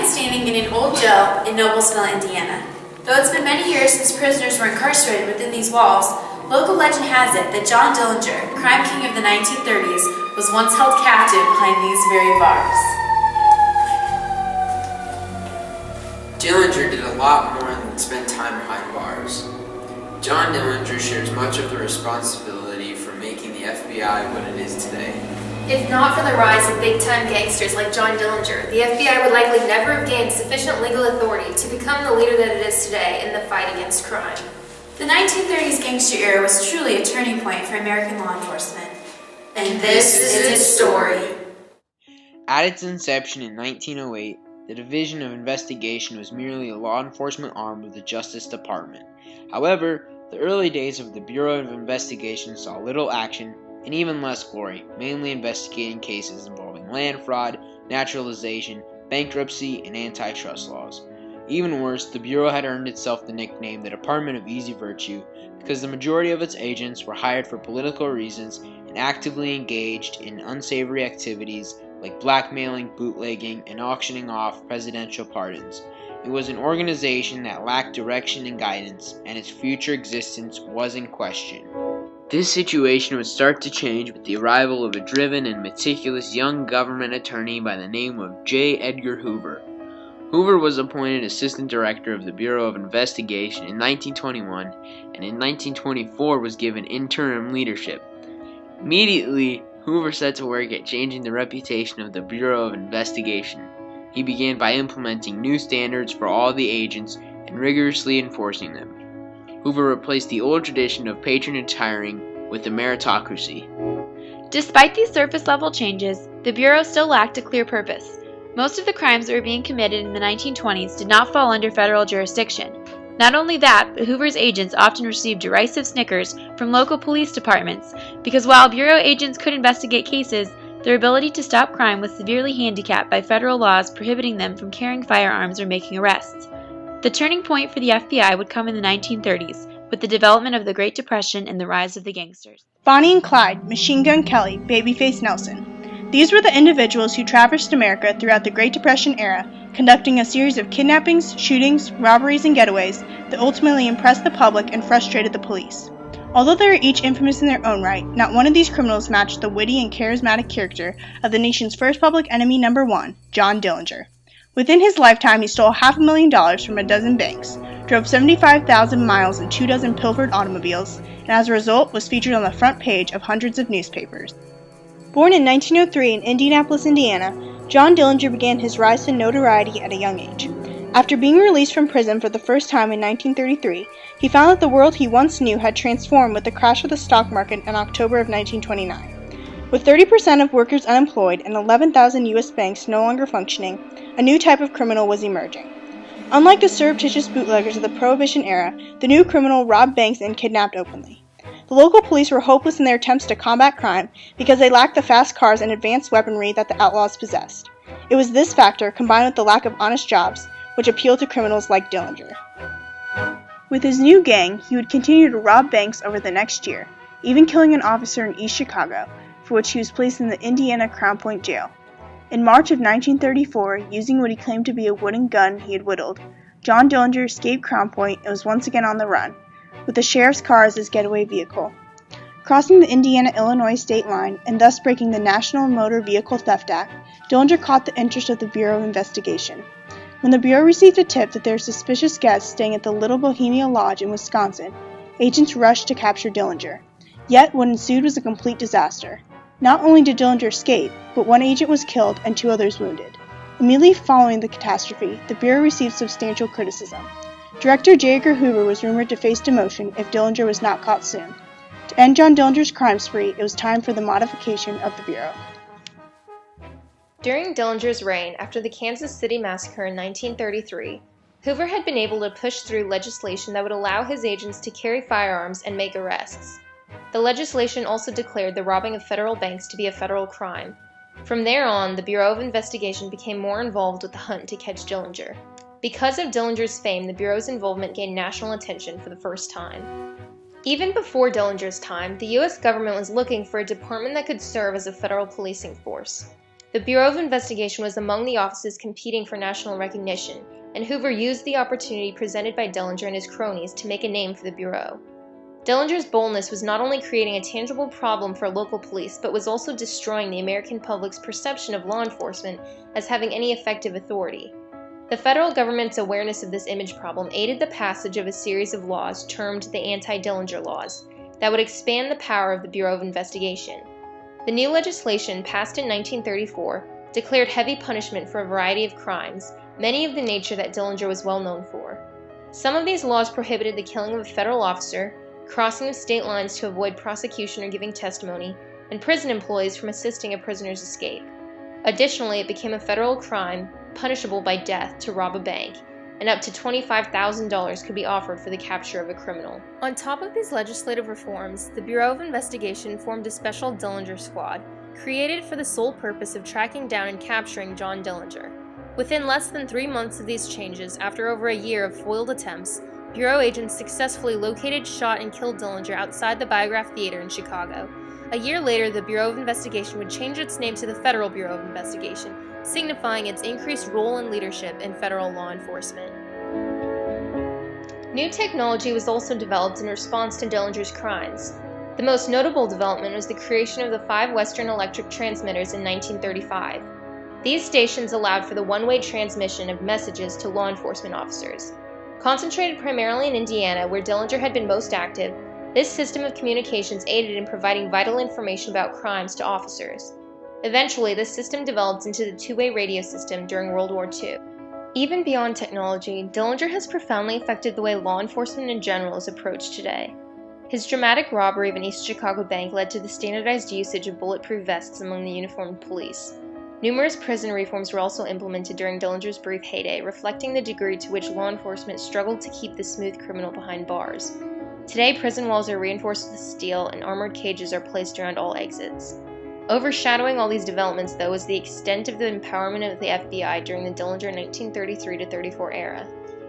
standing in an old jail in Noblesville, Indiana. Though it's been many years since prisoners were incarcerated within these walls, local legend has it that John Dillinger, crime king of the 1930s, was once held captive behind these very bars. Dillinger did a lot more than spend time behind bars. John Dillinger shares much of the responsibility for making the FBI what it is today. If not for the rise of big-time gangsters like John Dillinger, the FBI would likely never have gained sufficient legal authority to become the leader that it is today in the fight against crime. The 1930s gangster era was truly a turning point for American law enforcement. And this is its story. At its inception in 1908, the Division of Investigation was merely a law enforcement arm of the Justice Department. However, the early days of the Bureau of Investigation saw little action and even less glory, mainly investigating cases involving land fraud, naturalization, bankruptcy, and antitrust laws. Even worse, the Bureau had earned itself the nickname the Department of Easy Virtue because the majority of its agents were hired for political reasons and actively engaged in unsavory activities like blackmailing, bootlegging, and auctioning off presidential pardons. It was an organization that lacked direction and guidance, and its future existence was in question. This situation would start to change with the arrival of a driven and meticulous young government attorney by the name of J. Edgar Hoover. Hoover was appointed Assistant Director of the Bureau of Investigation in 1921, and in 1924 was given interim leadership. Immediately, Hoover set to work at changing the reputation of the Bureau of Investigation. He began by implementing new standards for all the agents and rigorously enforcing them. Hoover replaced the old tradition of patronage hiring with a meritocracy. Despite these surface-level changes, the Bureau still lacked a clear purpose. Most of the crimes that were being committed in the 1920s did not fall under federal jurisdiction. Not only that, but Hoover's agents often received derisive snickers from local police departments because while Bureau agents could investigate cases, their ability to stop crime was severely handicapped by federal laws prohibiting them from carrying firearms or making arrests. The turning point for the FBI would come in the 1930s, with the development of the Great Depression and the rise of the gangsters. Bonnie and Clyde, Machine Gun Kelly, Babyface Nelson. These were the individuals who traversed America throughout the Great Depression era, conducting a series of kidnappings, shootings, robberies, and getaways that ultimately impressed the public and frustrated the police. Although they were each infamous in their own right, not one of these criminals matched the witty and charismatic character of the nation's first public enemy number one, John Dillinger. Within his lifetime, he stole $500,000 from a dozen banks, drove 75,000 miles in 24 pilfered automobiles, and as a result was featured on the front page of hundreds of newspapers. Born in 1903 in Indianapolis, Indiana, John Dillinger began his rise to notoriety at a young age. After being released from prison for the first time in 1933, he found that the world he once knew had transformed with the crash of the stock market in October of 1929. With 30% of workers unemployed and 11,000 U.S. banks no longer functioning, a new type of criminal was emerging. Unlike the surreptitious bootleggers of the Prohibition era, the new criminal robbed banks and kidnapped openly. The local police were hopeless in their attempts to combat crime because they lacked the fast cars and advanced weaponry that the outlaws possessed. It was this factor, combined with the lack of honest jobs, which appealed to criminals like Dillinger. With his new gang, he would continue to rob banks over the next year, even killing an officer in East Chicago, for which he was placed in the Indiana Crown Point Jail. In March of 1934, using what he claimed to be a wooden gun he had whittled, John Dillinger escaped Crown Point and was once again on the run, with the sheriff's car as his getaway vehicle. Crossing the Indiana-Illinois state line and thus breaking the National Motor Vehicle Theft Act, Dillinger caught the interest of the Bureau of Investigation. When the Bureau received a tip that there were suspicious guests staying at the Little Bohemia Lodge in Wisconsin, agents rushed to capture Dillinger. Yet what ensued was a complete disaster. Not only did Dillinger escape, but one agent was killed and 2 others wounded. Immediately following the catastrophe, the Bureau received substantial criticism. Director J. Edgar Hoover was rumored to face demotion if Dillinger was not caught soon. To end John Dillinger's crime spree, it was time for the modification of the Bureau. During Dillinger's reign, after the Kansas City Massacre in 1933, Hoover had been able to push through legislation that would allow his agents to carry firearms and make arrests. The legislation also declared the robbing of federal banks to be a federal crime. From there on, the Bureau of Investigation became more involved with the hunt to catch Dillinger. Because of Dillinger's fame, the Bureau's involvement gained national attention for the first time. Even before Dillinger's time, the U.S. government was looking for a department that could serve as a federal policing force. The The Bureau of Investigation was among the offices competing for national recognition, and Hoover used the opportunity presented by Dellinger and his cronies to make a name for the Bureau. Dellinger's boldness was not only creating a tangible problem for local police, but was also destroying the American public's perception of law enforcement as having any effective authority. The federal government's awareness of this image problem aided the passage of a series of laws termed the Anti-Dellinger Laws that would expand the power of the Bureau of Investigation. The new legislation, passed in 1934, declared heavy punishment for a variety of crimes, many of the nature that Dellinger was well known for. Some of these laws prohibited the killing of a federal officer, crossing of state lines to avoid prosecution or giving testimony, and prison employees from assisting a prisoner's escape. Additionally, it became a federal crime, punishable by death, to rob a bank, and up to $25,000 could be offered for the capture of a criminal. On top of these legislative reforms, the Bureau of Investigation formed a special Dellinger Squad, created for the sole purpose of tracking down and capturing John Dellinger. Within less than 3 months of these changes, after over a year of foiled attempts, Bureau agents successfully located, shot, and killed Dellinger outside the Biograph Theater in Chicago. A year later, the Bureau of Investigation would change its name to the Federal Bureau of Investigation, signifying its increased role and leadership in federal law enforcement. New technology was also developed in response to Dellinger's crimes. The most notable development was the creation of the 5 Western electric transmitters in 1935. These stations allowed for the one-way transmission of messages to law enforcement officers. Concentrated primarily in Indiana, where Dellinger had been most active, this system of communications aided in providing vital information about crimes to officers. Eventually, this system developed into the two-way radio system during World War II. Even beyond technology, Dellinger has profoundly affected the way law enforcement in general is approached today. His dramatic robbery of an East Chicago bank led to the standardized usage of bulletproof vests among the uniformed police. Numerous prison reforms were also implemented during Dellinger's brief heyday, reflecting the degree to which law enforcement struggled to keep the smooth criminal behind bars. Today, prison walls are reinforced with steel and armored cages are placed around all exits. Overshadowing all these developments, though, is the extent of the empowerment of the FBI during the Dellinger 1933-34 era.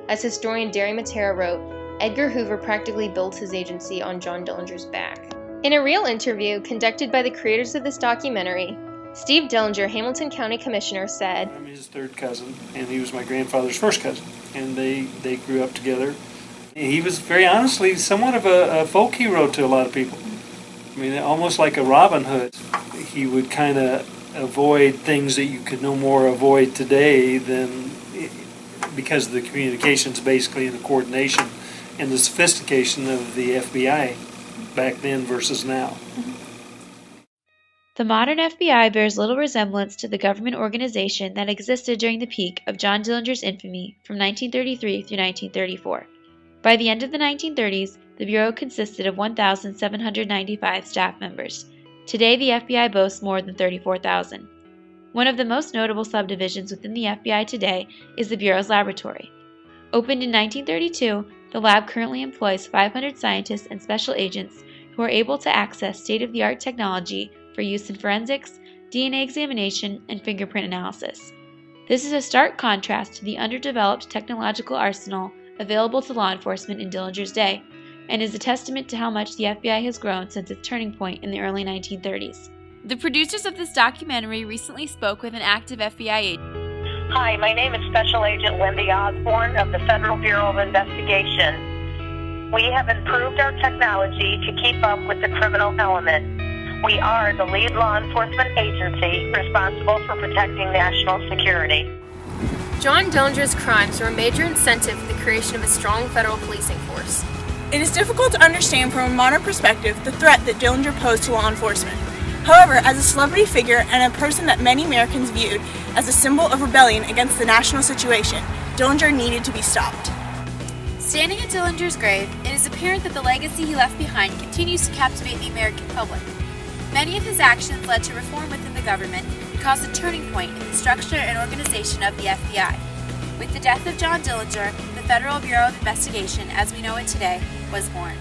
As historian Derry Matera wrote, Edgar Hoover practically built his agency on John Dellinger's back. In a real interview conducted by the creators of this documentary, Steve Dellinger, Hamilton County Commissioner, said, I'm his third cousin, and he was my grandfather's first cousin, and they grew up together. He was very honestly somewhat of a folk hero to a lot of people. I mean, almost like a Robin Hood. He would kind of avoid things that you could no more avoid today than because of the communications basically and the coordination and the sophistication of the FBI back then versus now. The modern FBI bears little resemblance to the government organization that existed during the peak of John Dillinger's infamy from 1933 through 1934. By the end of the 1930s, the Bureau consisted of 1,795 staff members. Today, the FBI boasts more than 34,000. One of the most notable subdivisions within the FBI today is the Bureau's laboratory. Opened in 1932, the lab currently employs 500 scientists and special agents who are able to access state-of-the-art technology for use in forensics, DNA examination, and fingerprint analysis. This is a stark contrast to the underdeveloped technological arsenal available to law enforcement in Dillinger's day, and is a testament to how much the FBI has grown since its turning point in the early 1930s. The producers of this documentary recently spoke with an active FBI agent. Hi, my name is Special Agent Lindy Osborne of the Federal Bureau of Investigation. We have improved our technology to keep up with the criminal element. We are the lead law enforcement agency responsible for protecting national security. John Dillinger's crimes were a major incentive for the creation of a strong federal policing force. It is difficult to understand from a modern perspective the threat that Dillinger posed to law enforcement. However, as a celebrity figure and a person that many Americans viewed as a symbol of rebellion against the national situation, Dillinger needed to be stopped. Standing at Dillinger's grave, it is apparent that the legacy he left behind continues to captivate the American public. Many of his actions led to reform within the government and caused a turning point in the structure and organization of the FBI. With the death of John Dillinger, the Federal Bureau of Investigation, as we know it today, was born.